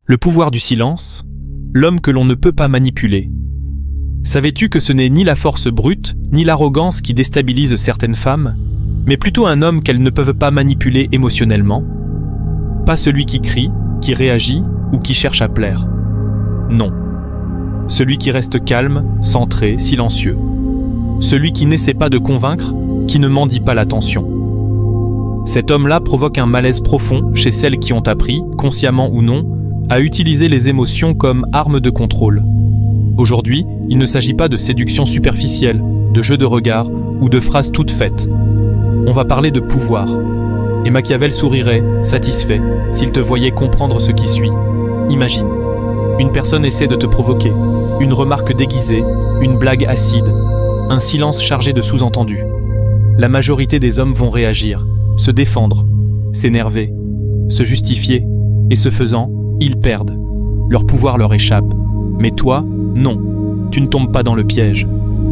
Le pouvoir du silence, l'homme que l'on ne peut pas manipuler. Savais-tu que ce n'est ni la force brute, ni l'arrogance qui déstabilise certaines femmes, mais plutôt un homme qu'elles ne peuvent pas manipuler émotionnellement? Pas celui qui crie, qui réagit ou qui cherche à plaire. Non. Celui qui reste calme, centré, silencieux. Celui qui n'essaie pas de convaincre, qui ne mendie pas l'attention. Cet homme-là provoque un malaise profond chez celles qui ont appris, consciemment ou non, à utiliser les émotions comme arme de contrôle. Aujourd'hui, il ne s'agit pas de séduction superficielle, de jeux de regard ou de phrases toutes faites. On va parler de pouvoir. Et Machiavel sourirait, satisfait, s'il te voyait comprendre ce qui suit. Imagine. Une personne essaie de te provoquer. Une remarque déguisée, une blague acide, un silence chargé de sous-entendus. La majorité des hommes vont réagir, se défendre, s'énerver, se justifier, et ce faisant, ils perdent. Leur pouvoir leur échappe. Mais toi, non. Tu ne tombes pas dans le piège.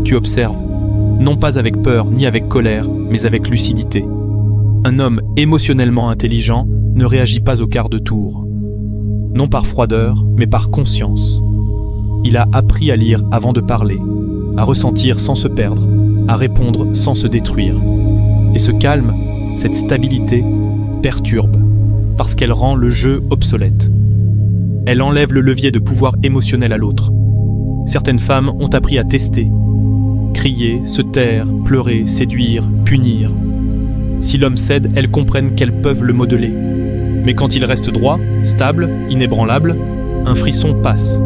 Tu observes. Non pas avec peur ni avec colère, mais avec lucidité. Un homme émotionnellement intelligent ne réagit pas au quart de tour. Non par froideur, mais par conscience. Il a appris à lire avant de parler, à ressentir sans se perdre, à répondre sans se détruire. Et ce calme, cette stabilité, perturbe, parce qu'elle rend le jeu obsolète. Elle enlève le levier de pouvoir émotionnel à l'autre. Certaines femmes ont appris à tester, crier, se taire, pleurer, séduire, punir. Si l'homme cède, elles comprennent qu'elles peuvent le modeler. Mais quand il reste droit, stable, inébranlable, un frisson passe.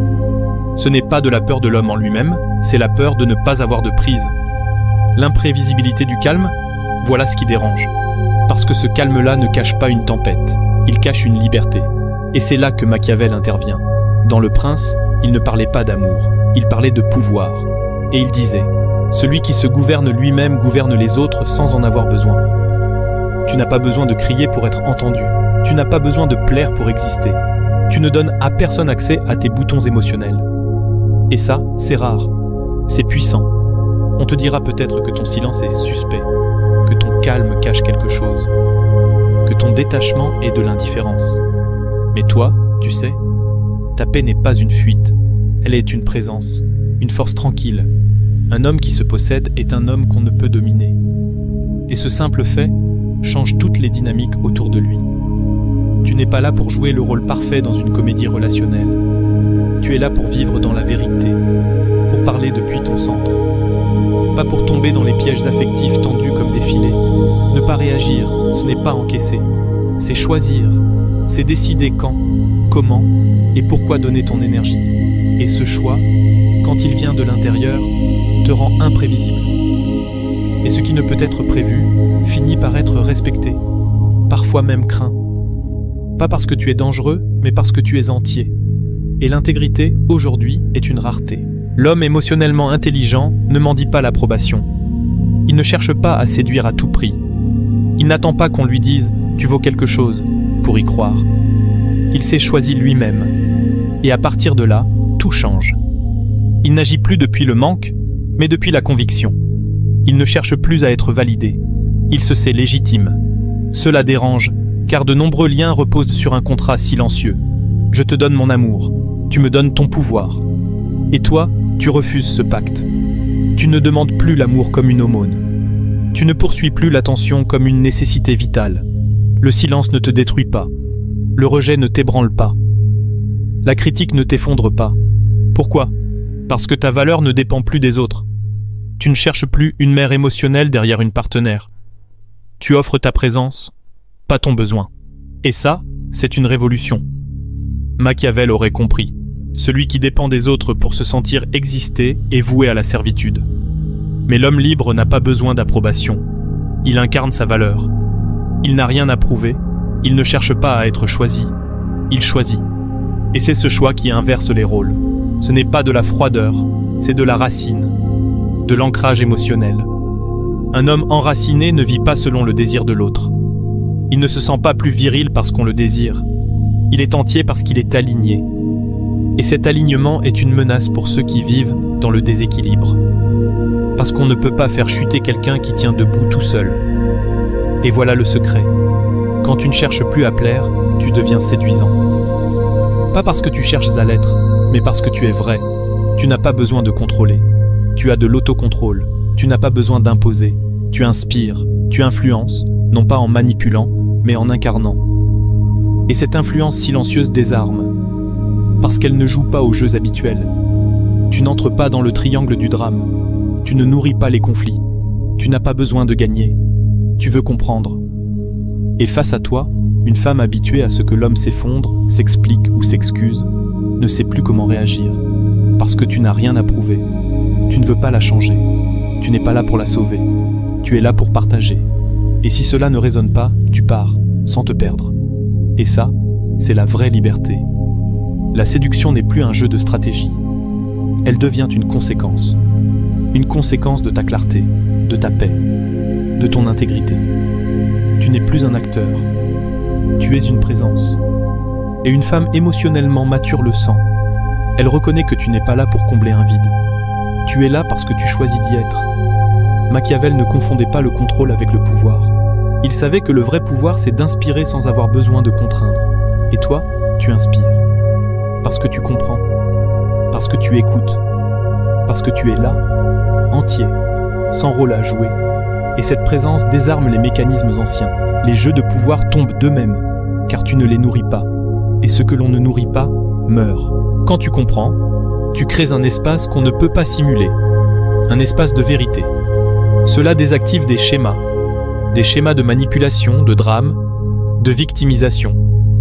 Ce n'est pas de la peur de l'homme en lui-même, c'est la peur de ne pas avoir de prise. L'imprévisibilité du calme, voilà ce qui dérange. Parce que ce calme-là ne cache pas une tempête, il cache une liberté. Et c'est là que Machiavel intervient. Dans Le Prince, il ne parlait pas d'amour, il parlait de pouvoir. Et il disait, celui qui se gouverne lui-même gouverne les autres sans en avoir besoin. Tu n'as pas besoin de crier pour être entendu. Tu n'as pas besoin de plaire pour exister. Tu ne donnes à personne accès à tes boutons émotionnels. Et ça, c'est rare. C'est puissant. On te dira peut-être que ton silence est suspect, que ton calme cache quelque chose, que ton détachement est de l'indifférence. Mais toi, tu sais, ta paix n'est pas une fuite. Elle est une présence, une force tranquille. Un homme qui se possède est un homme qu'on ne peut dominer. Et ce simple fait change toutes les dynamiques autour de lui. Tu n'es pas là pour jouer le rôle parfait dans une comédie relationnelle. Tu es là pour vivre dans la vérité, pour parler depuis ton centre. Pas pour tomber dans les pièges affectifs tendus comme des filets. Ne pas réagir, ce n'est pas encaisser. C'est choisir, c'est décider quand, comment et pourquoi donner ton énergie. Et ce choix, quand il vient de l'intérieur, te rend imprévisible. Et ce qui ne peut être prévu finit par être respecté, parfois même craint. Pas parce que tu es dangereux, mais parce que tu es entier. Et l'intégrité, aujourd'hui, est une rareté. L'homme émotionnellement intelligent ne mendie pas l'approbation. Il ne cherche pas à séduire à tout prix. Il n'attend pas qu'on lui dise « tu vaux quelque chose » pour y croire. Il s'est choisi lui-même. Et à partir de là, tout change. Il n'agit plus depuis le manque, mais depuis la conviction. Il ne cherche plus à être validé. Il se sait légitime. Cela dérange, car de nombreux liens reposent sur un contrat silencieux. Je te donne mon amour, tu me donnes ton pouvoir. Et toi, tu refuses ce pacte. Tu ne demandes plus l'amour comme une aumône. Tu ne poursuis plus l'attention comme une nécessité vitale. Le silence ne te détruit pas. Le rejet ne t'ébranle pas. La critique ne t'effondre pas. Pourquoi ? Parce que ta valeur ne dépend plus des autres. Tu ne cherches plus une mère émotionnelle derrière une partenaire. Tu offres ta présence, pas ton besoin. Et ça, c'est une révolution. Machiavel aurait compris. Celui qui dépend des autres pour se sentir exister est voué à la servitude. Mais l'homme libre n'a pas besoin d'approbation. Il incarne sa valeur. Il n'a rien à prouver. Il ne cherche pas à être choisi. Il choisit. Et c'est ce choix qui inverse les rôles. Ce n'est pas de la froideur, c'est de la racine, de l'ancrage émotionnel. Un homme enraciné ne vit pas selon le désir de l'autre. Il ne se sent pas plus viril parce qu'on le désire. Il est entier parce qu'il est aligné. Et cet alignement est une menace pour ceux qui vivent dans le déséquilibre. Parce qu'on ne peut pas faire chuter quelqu'un qui tient debout tout seul. Et voilà le secret. Quand tu ne cherches plus à plaire, tu deviens séduisant. Pas parce que tu cherches à l'être, mais parce que tu es vrai. Tu n'as pas besoin de contrôler. Tu as de l'autocontrôle. Tu n'as pas besoin d'imposer. Tu inspires, tu influences, non pas en manipulant, mais en incarnant. Et cette influence silencieuse désarme, parce qu'elle ne joue pas aux jeux habituels. Tu n'entres pas dans le triangle du drame. Tu ne nourris pas les conflits. Tu n'as pas besoin de gagner. Tu veux comprendre. Et face à toi, une femme habituée à ce que l'homme s'effondre, s'explique ou s'excuse, ne sait plus comment réagir, parce que tu n'as rien à prouver. Tu ne veux pas la changer. Tu n'es pas là pour la sauver. Tu es là pour partager. Et si cela ne résonne pas, tu pars, sans te perdre. Et ça, c'est la vraie liberté. La séduction n'est plus un jeu de stratégie. Elle devient une conséquence. Une conséquence de ta clarté, de ta paix, de ton intégrité. Tu n'es plus un acteur. Tu es une présence. Et une femme émotionnellement mature le sent. Elle reconnaît que tu n'es pas là pour combler un vide. Tu es là parce que tu choisis d'y être. Machiavel ne confondait pas le contrôle avec le pouvoir. Il savait que le vrai pouvoir, c'est d'inspirer sans avoir besoin de contraindre. Et toi, tu inspires. Parce que tu comprends. Parce que tu écoutes. Parce que tu es là, entier, sans rôle à jouer. Et cette présence désarme les mécanismes anciens. Les jeux de pouvoir tombent d'eux-mêmes, car tu ne les nourris pas. Et ce que l'on ne nourrit pas, meurt. Quand tu comprends, tu crées un espace qu'on ne peut pas simuler. Un espace de vérité. Cela désactive des schémas de manipulation, de drame, de victimisation,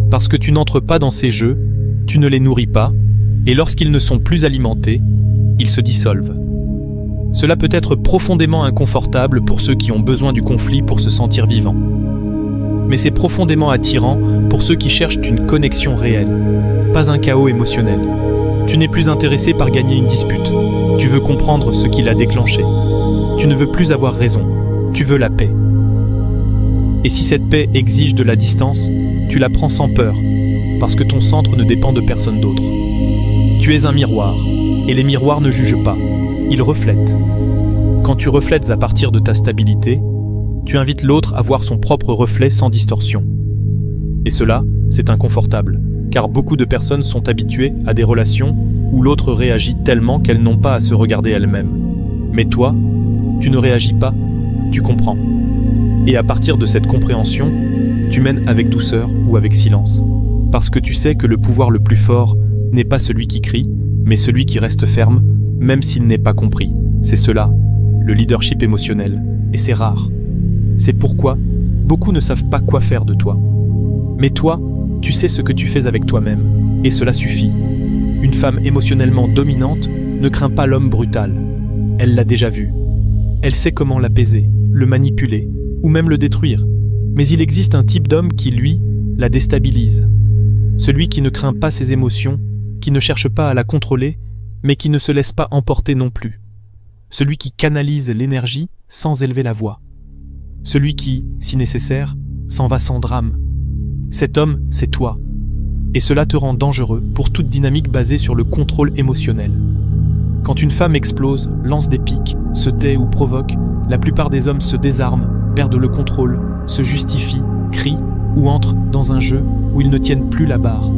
parce que tu n'entres pas dans ces jeux, tu ne les nourris pas, et lorsqu'ils ne sont plus alimentés, ils se dissolvent. Cela peut être profondément inconfortable pour ceux qui ont besoin du conflit pour se sentir vivants. Mais c'est profondément attirant pour ceux qui cherchent une connexion réelle, pas un chaos émotionnel. Tu n'es plus intéressé par gagner une dispute, tu veux comprendre ce qui l'a déclenché. Tu ne veux plus avoir raison, tu veux la paix. Et si cette paix exige de la distance, tu la prends sans peur, parce que ton centre ne dépend de personne d'autre. Tu es un miroir, et les miroirs ne jugent pas, ils reflètent. Quand tu reflètes à partir de ta stabilité, tu invites l'autre à voir son propre reflet sans distorsion. Et cela, c'est inconfortable, car beaucoup de personnes sont habituées à des relations où l'autre réagit tellement qu'elles n'ont pas à se regarder elles-mêmes. Mais toi, tu ne réagis pas, tu comprends. Et à partir de cette compréhension, tu mènes avec douceur ou avec silence. Parce que tu sais que le pouvoir le plus fort n'est pas celui qui crie, mais celui qui reste ferme, même s'il n'est pas compris. C'est cela, le leadership émotionnel. Et c'est rare. C'est pourquoi beaucoup ne savent pas quoi faire de toi. Mais toi, tu sais ce que tu fais avec toi-même, et cela suffit. Une femme émotionnellement dominante ne craint pas l'homme brutal. Elle l'a déjà vu. Elle sait comment l'apaiser, le manipuler, ou même le détruire. Mais il existe un type d'homme qui, lui, la déstabilise. Celui qui ne craint pas ses émotions, qui ne cherche pas à la contrôler, mais qui ne se laisse pas emporter non plus. Celui qui canalise l'énergie sans élever la voix. Celui qui, si nécessaire, s'en va sans drame. Cet homme, c'est toi. Et cela te rend dangereux pour toute dynamique basée sur le contrôle émotionnel. Quand une femme explose, lance des pics, se tait ou provoque, la plupart des hommes se désarment, perdent le contrôle, se justifient, crient ou entrent dans un jeu où ils ne tiennent plus la barre.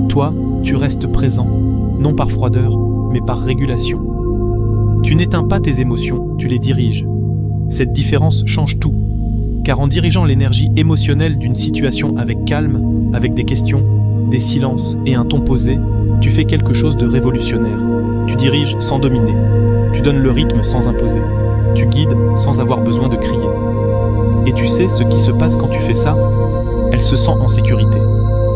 Toi, tu restes présent, non par froideur, mais par régulation. Tu n'éteins pas tes émotions, tu les diriges. Cette différence change tout, car en dirigeant l'énergie émotionnelle d'une situation avec calme, avec des questions, des silences et un ton posé, tu fais quelque chose de révolutionnaire. Tu diriges sans dominer, tu donnes le rythme sans imposer, tu guides sans avoir besoin de crier. Et tu sais ce qui se passe quand tu fais ça? Elle se sent en sécurité.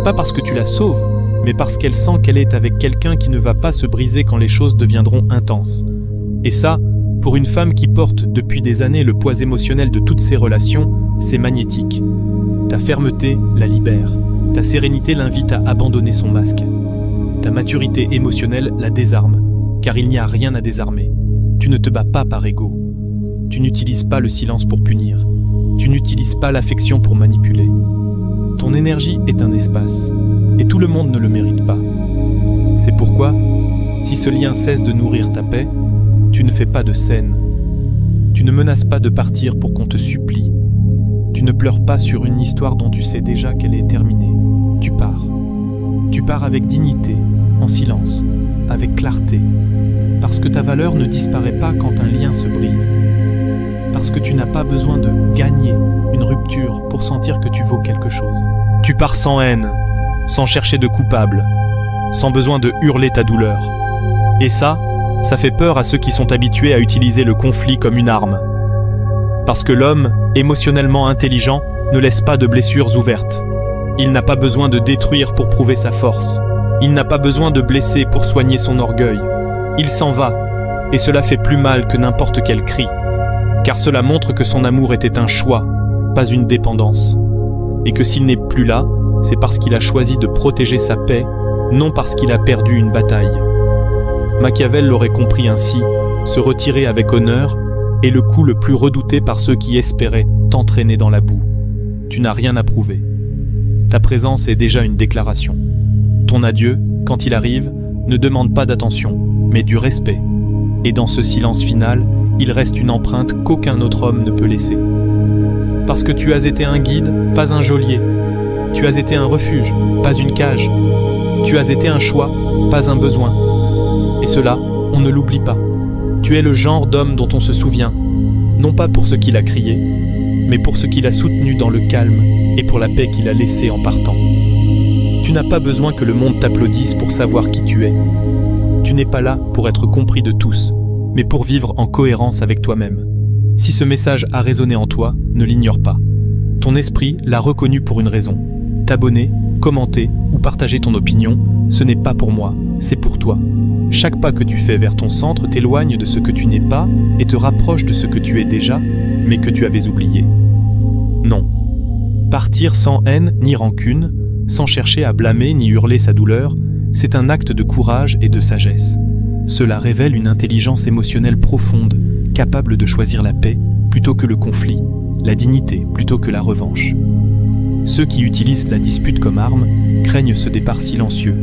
Pas parce que tu la sauves, mais parce qu'elle sent qu'elle est avec quelqu'un qui ne va pas se briser quand les choses deviendront intenses. Et ça, pour une femme qui porte depuis des années le poids émotionnel de toutes ses relations, c'est magnétique. Ta fermeté la libère, ta sérénité l'invite à abandonner son masque. Ta maturité émotionnelle la désarme, car il n'y a rien à désarmer. Tu ne te bats pas par ego. Tu n'utilises pas le silence pour punir. Tu n'utilises pas l'affection pour manipuler. Ton énergie est un espace, et tout le monde ne le mérite pas. C'est pourquoi, si ce lien cesse de nourrir ta paix, tu ne fais pas de scène. Tu ne menaces pas de partir pour qu'on te supplie. Tu ne pleures pas sur une histoire dont tu sais déjà qu'elle est terminée. Tu pars. Tu pars avec dignité, en silence, avec clarté, parce que ta valeur ne disparaît pas quand un lien se brise, parce que tu n'as pas besoin de gagner une rupture pour sentir que tu vaux quelque chose. Tu pars sans haine, sans chercher de coupable, sans besoin de hurler ta douleur. Et ça fait peur à ceux qui sont habitués à utiliser le conflit comme une arme. Parce que l'homme, émotionnellement intelligent, ne laisse pas de blessures ouvertes. Il n'a pas besoin de détruire pour prouver sa force. Il n'a pas besoin de blesser pour soigner son orgueil. Il s'en va, et cela fait plus mal que n'importe quel cri, car cela montre que son amour était un choix, pas une dépendance, et que s'il n'est plus là, c'est parce qu'il a choisi de protéger sa paix, non parce qu'il a perdu une bataille. Machiavel l'aurait compris ainsi, se retirer avec honneur est le coup le plus redouté par ceux qui espéraient t'entraîner dans la boue. Tu n'as rien à prouver. Ta présence est déjà une déclaration. Ton adieu, quand il arrive, ne demande pas d'attention, mais du respect. Et dans ce silence final, il reste une empreinte qu'aucun autre homme ne peut laisser. Parce que tu as été un guide, pas un geôlier. Tu as été un refuge, pas une cage. Tu as été un choix, pas un besoin. Et cela, on ne l'oublie pas. Tu es le genre d'homme dont on se souvient, non pas pour ce qu'il a crié, mais pour ce qu'il a soutenu dans le calme et pour la paix qu'il a laissée en partant. Tu n'as pas besoin que le monde t'applaudisse pour savoir qui tu es. Tu n'es pas là pour être compris de tous, mais pour vivre en cohérence avec toi-même. Si ce message a résonné en toi, ne l'ignore pas. Ton esprit l'a reconnu pour une raison. T'abonner, commenter ou partager ton opinion, ce n'est pas pour moi, c'est pour toi. Chaque pas que tu fais vers ton centre t'éloigne de ce que tu n'es pas et te rapproche de ce que tu es déjà, mais que tu avais oublié. Non. Partir sans haine ni rancune, sans chercher à blâmer ni hurler sa douleur, c'est un acte de courage et de sagesse. Cela révèle une intelligence émotionnelle profonde, capable de choisir la paix plutôt que le conflit, la dignité plutôt que la revanche. Ceux qui utilisent la dispute comme arme craignent ce départ silencieux,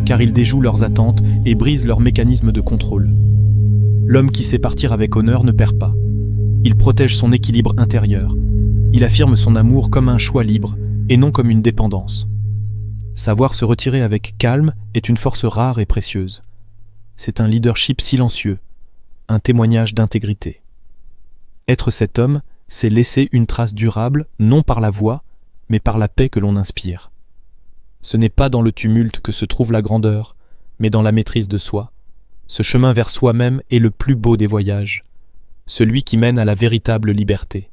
car ils déjouent leurs attentes et brisent leurs mécanismes de contrôle. L'homme qui sait partir avec honneur ne perd pas. Il protège son équilibre intérieur. Il affirme son amour comme un choix libre et non comme une dépendance. Savoir se retirer avec calme est une force rare et précieuse. C'est un leadership silencieux, un témoignage d'intégrité. Être cet homme, c'est laisser une trace durable, non par la voix, mais par la paix que l'on inspire. Ce n'est pas dans le tumulte que se trouve la grandeur, mais dans la maîtrise de soi. Ce chemin vers soi-même est le plus beau des voyages, celui qui mène à la véritable liberté.